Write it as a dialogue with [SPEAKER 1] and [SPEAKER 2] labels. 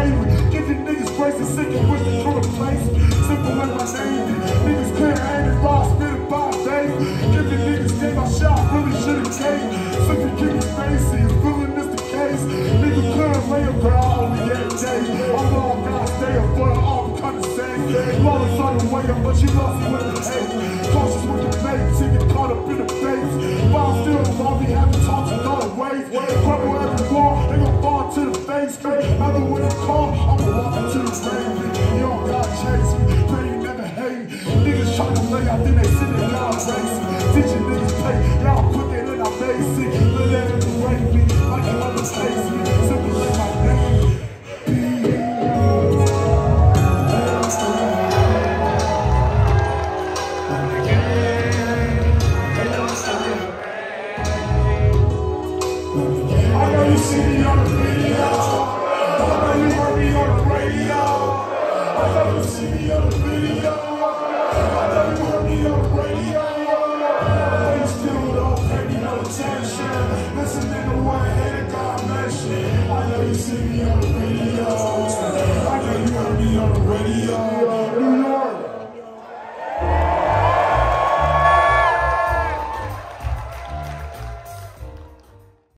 [SPEAKER 1] angry. Giving niggas grace and sick and wish to replace me. Simple like my name. Niggas clear aim and raw, spitting by days. Giving niggas game my shot, really should've came. Simply keep me spacey, it's feeling this the case. Niggas clear and lay a girl only every day. I'm all God's day of fun, all kind of same. Flawless on the way up, but she lost me with the hate. Cautious with the mates, and get caught up in the face. While still involved, we having talks in other ways. Crumble every wall, they gon' fall to the face. Either when you call, I'ma walk into the rain. You don't gotta chase me, pray you never hate me. Niggas tryna lay out, then they sit and y'all racing. Teaching niggas play, y'all quicker than I basic. Let them break me, like you understates me. Simple like my name. I know you see me on the video. I know you heard me on the radio. I know you see me on the video. I know you heard me on the radio. But you still don't pay me no attention. Listening to what head God mentioned. I know you see me on the video.